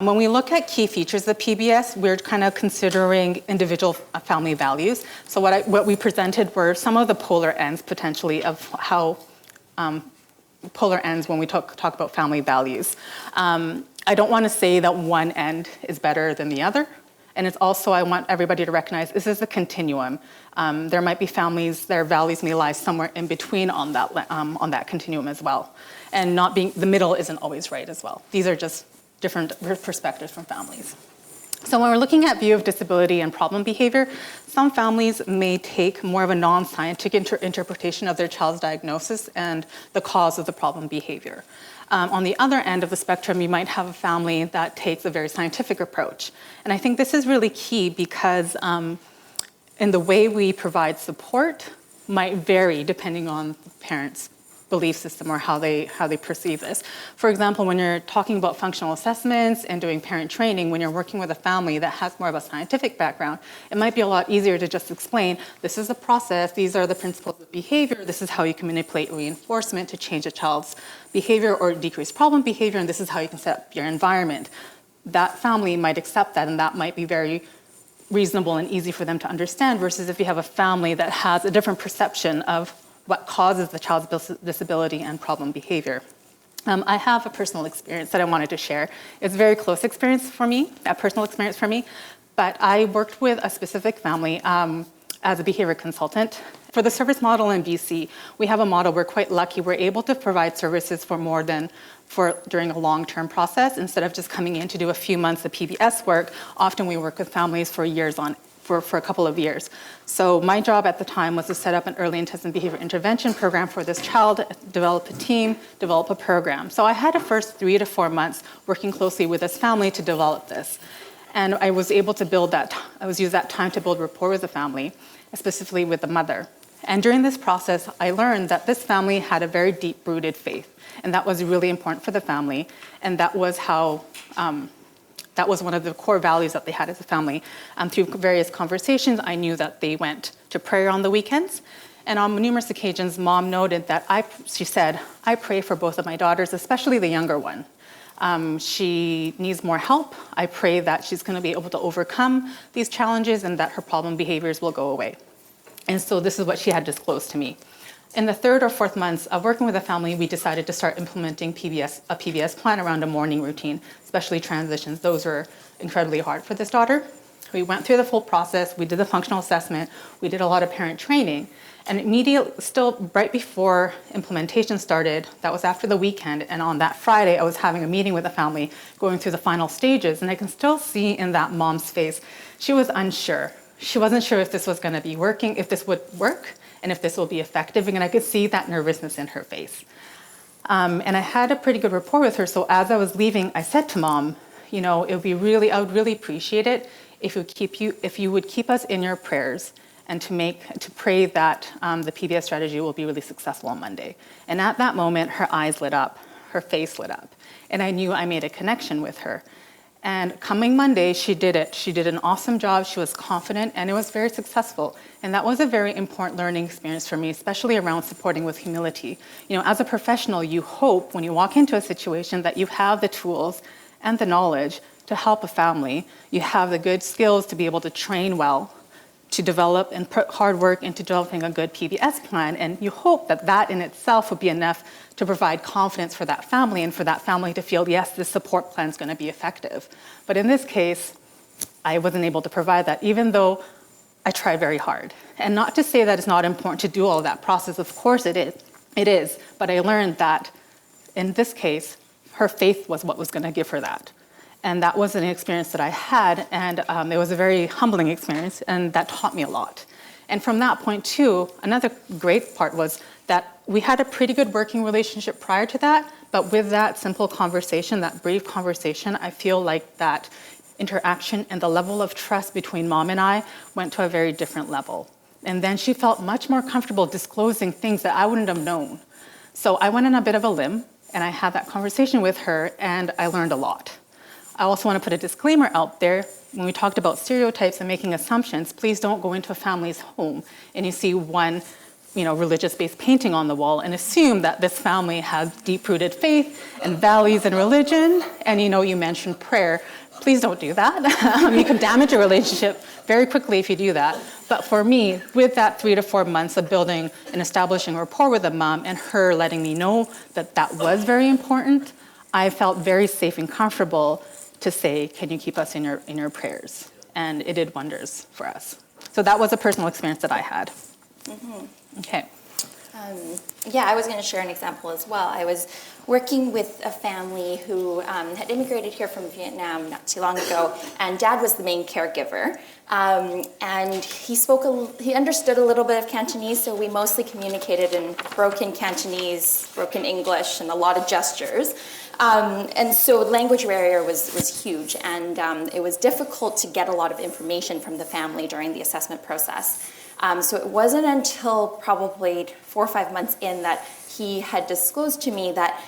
When we look at key features of PBS, we're kind of considering individual family values. So what we presented were some of the polar ends, potentially, of how polar ends when we talk about family values. I don't want to say that one end is better than the other. And it's also, I want everybody to recognize this is a continuum. There might be families, their values may lie somewhere in between on that continuum as well. And not being, the middle isn't always right as well. These are just different perspectives from families. So when we're looking at view of disability and problem behavior, some families may take more of a non-scientific interpretation of their child's diagnosis and the cause of the problem behavior. On the other end of the spectrum, you might have a family that takes a very scientific approach. And I think this is really key because in the way we provide support might vary depending on the parents' belief system or how they perceive this. For example, when you're talking about functional assessments and doing parent training, when you're working with a family that has more of a scientific background, it might be a lot easier to just explain, this is the process, these are the principles of behavior, this is how you can manipulate reinforcement to change a child's behavior or decrease problem behavior, and this is how you can set up your environment. That family might accept that, and that might be very reasonable and easy for them to understand, versus if you have a family that has a different perception of what causes the child's disability and problem behavior. I have a personal experience that I wanted to share. It's a very close experience for me, a personal experience for me, but I worked with a specific family as a behavior consultant. For the service model in BC, we have a model, we're quite lucky, we're able to provide services during a long-term process, instead of just coming in to do a few months of PBS work. Often we work with families for a couple of years. So my job at the time was to set up an early intensive behavior intervention program for this child, develop a team, develop a program. So I had a first 3 to 4 months working closely with this family to develop this. And I was able to use that time to build rapport with the family, specifically with the mother. And during this process, I learned that this family had a very deep-rooted faith, and that was really important for the family, and that was that was one of the core values that they had as a family. Through various conversations, I knew that they went to prayer on the weekends. And on numerous occasions, Mom noted that she said, I pray for both of my daughters, especially the younger one. She needs more help. I pray that she's going to be able to overcome these challenges and that her problem behaviors will go away. And so this is what she had disclosed to me. In the 3rd or 4th months of working with the family, we decided to start implementing a PBS plan around a morning routine, especially transitions. Those were incredibly hard for this daughter. We went through the full process. We did the functional assessment. We did a lot of parent training. And immediately, still right before implementation started, that was after the weekend, and on that Friday, I was having a meeting with the family, going through the final stages, and I can still see in that mom's face, she was unsure. She wasn't sure if this was going to be working, if this would work, and if this will be effective, and I could see that nervousness in her face. And I had a pretty good rapport with her, so as I was leaving, I said to Mom, I would really appreciate it if you would keep us in your prayers and to pray that the PBS strategy will be really successful on Monday. And at that moment, her eyes lit up, her face lit up, and I knew I made a connection with her. And coming Monday, she did it. She did an awesome job. She was confident, and it was very successful. And that was a very important learning experience for me, especially around supporting with humility. As a professional, you hope when you walk into a situation that you have the tools and the knowledge to help a family. You have the good skills to be able to train well, to develop and put hard work into developing a good PBS plan. And you hope that that in itself would be enough to provide confidence for that family and for that family to feel, yes, this support plan is going to be effective. But in this case, I wasn't able to provide that, even though I tried very hard. And not to say that it's not important to do all of that process. Of course it is. It is. But I learned that in this case, her faith was what was going to give her that. And that was an experience that I had, and it was a very humbling experience, and that taught me a lot. And from that point too, another great part was that we had a pretty good working relationship prior to that, but with that simple conversation, that brief conversation, I feel like that interaction and the level of trust between Mom and I went to a very different level. And then she felt much more comfortable disclosing things that I wouldn't have known. So I went on a bit of a limb, and I had that conversation with her, and I learned a lot. I also want to put a disclaimer out there. When we talked about stereotypes and making assumptions, please don't go into a family's home and you see one religious-based painting on the wall and assume that this family has deep-rooted faith and values in religion. And you mentioned prayer. Please don't do that. You can damage a relationship very quickly if you do that. But for me, with that 3 to 4 months of building and establishing a rapport with a mom and her letting me know that that was very important, I felt very safe and comfortable to say, can you keep us in your prayers? And it did wonders for us. So that was a personal experience that I had. Mm-hmm. Okay. I was going to share an example as well. I was working with a family who had immigrated here from Vietnam not too long ago, and Dad was the main caregiver. And he understood a little bit of Cantonese, so we mostly communicated in broken Cantonese, broken English, and a lot of gestures. And so language barrier was huge, and it was difficult to get a lot of information from the family during the assessment process. So it wasn't until probably 4 or 5 months in that he had disclosed to me that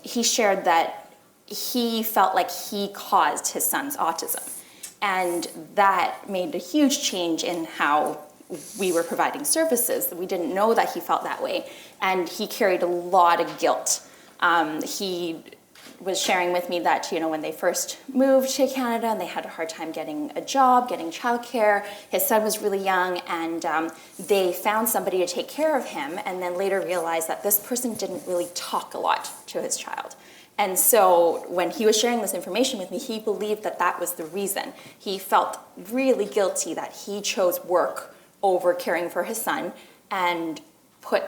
he shared that he felt like he caused his son's autism. And that made a huge change in how we were providing services. We didn't know that he felt that way, and he carried a lot of guilt. He was sharing with me that, when they first moved to Canada and they had a hard time getting a job, getting childcare, his son was really young, and they found somebody to take care of him, and then later realized that this person didn't really talk a lot to his child. And so when he was sharing this information with me, he believed that that was the reason. He felt really guilty that he chose work over caring for his son and put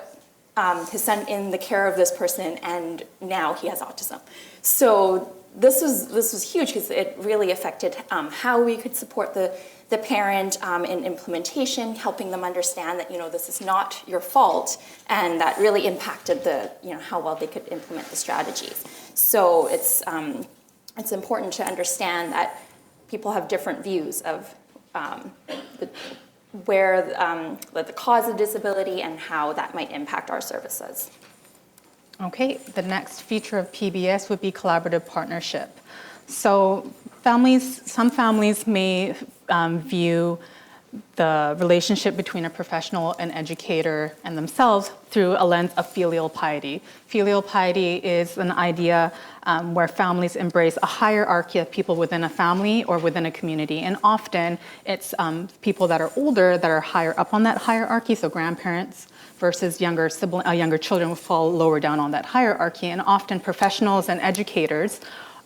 his son in the care of this person, and now he has autism. So this was huge because it really affected how we could support the parent in implementation, helping them understand that this is not your fault, and that really impacted how well they could implement the strategies. So it's important to understand that people have different views of the cause of disability and how that might impact our services. Okay, the next feature of PBS would be collaborative partnership. So some families may view the relationship between a professional and educator and themselves through a lens of filial piety. Filial piety is an idea where families embrace a hierarchy of people within a family or within a community. And often it's people that are older that are higher up on that hierarchy, so grandparents versus younger children will fall lower down on that hierarchy. And often professionals and educators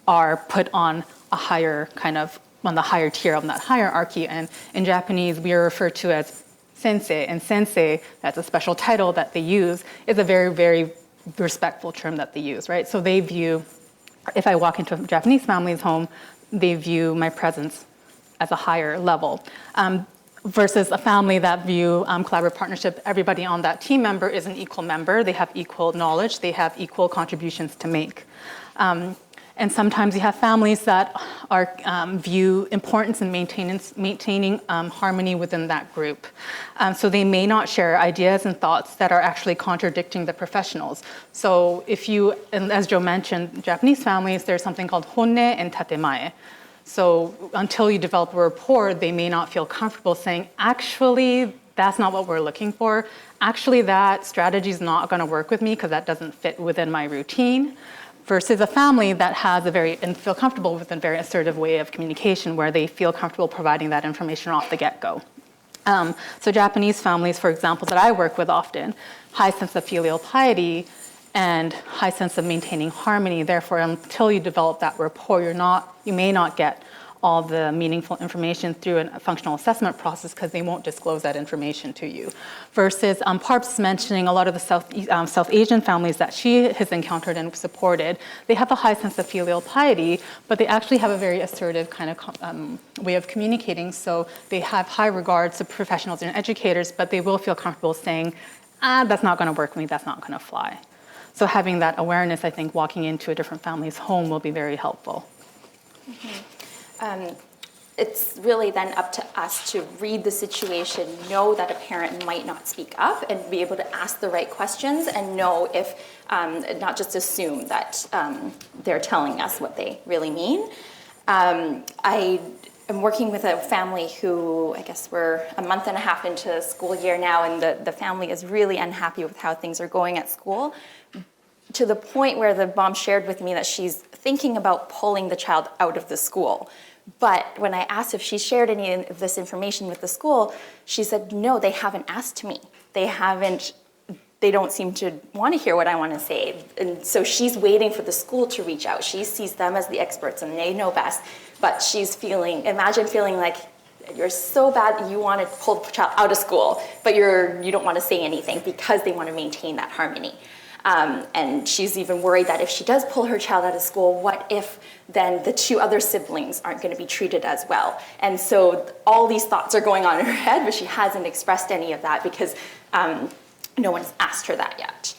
are put on a higher on the higher tier of that hierarchy. And in Japanese, we are referred to as sensei. And sensei, that's a special title that they use, is a very, very respectful term that they use, right? So they view, if I walk into a Japanese family's home, they view my presence as a higher level. Versus a family that view collaborative partnership, everybody on that team member is an equal member. They have equal knowledge. They have equal contributions to make. And sometimes you have families that view importance in maintaining harmony within that group. So they may not share ideas and thoughts that are actually contradicting the professionals. So and as Joe mentioned, Japanese families, there's something called honne and tatemae. So until you develop a rapport, they may not feel comfortable saying, actually, that's not what we're looking for. Actually, that strategy is not going to work with me because that doesn't fit within my routine. Versus a family that has and feel comfortable with a very assertive way of communication where they feel comfortable providing that information off the get-go. So Japanese families, for example, that I work with often, high sense of filial piety and high sense of maintaining harmony. Therefore, until you develop that rapport, you may not get all the meaningful information through a functional assessment process because they won't disclose that information to you. Versus Parp's mentioning a lot of the South Asian families that she has encountered and supported, they have a high sense of filial piety, but they actually have a very assertive kind of way of communicating. So they have high regards to professionals and educators, but they will feel comfortable saying, that's not going to work for me, that's not going to fly. So having that awareness, I think, walking into a different family's home will be very helpful. Mm-hmm. It's really then up to us to read the situation, know that a parent might not speak up, and be able to ask the right questions and know if, not just assume that they're telling us what they really mean. I I'm working with a family who, I guess we're a month and a half into school year now, and the family is really unhappy with how things are going at school, to the point where the mom shared with me that she's thinking about pulling the child out of the school. But when I asked if she shared any of this information with the school, she said, no, they haven't asked me. They don't seem to want to hear what I want to say. And so she's waiting for the school to reach out. She sees them as the experts and they know best. But imagine feeling like you're so bad that you want to pull the child out of school, but you don't want to say anything because they want to maintain that harmony. And she's even worried that if she does pull her child out of school, what if then the two other siblings aren't going to be treated as well? And so all these thoughts are going on in her head, but she hasn't expressed any of that because no one's asked her that yet.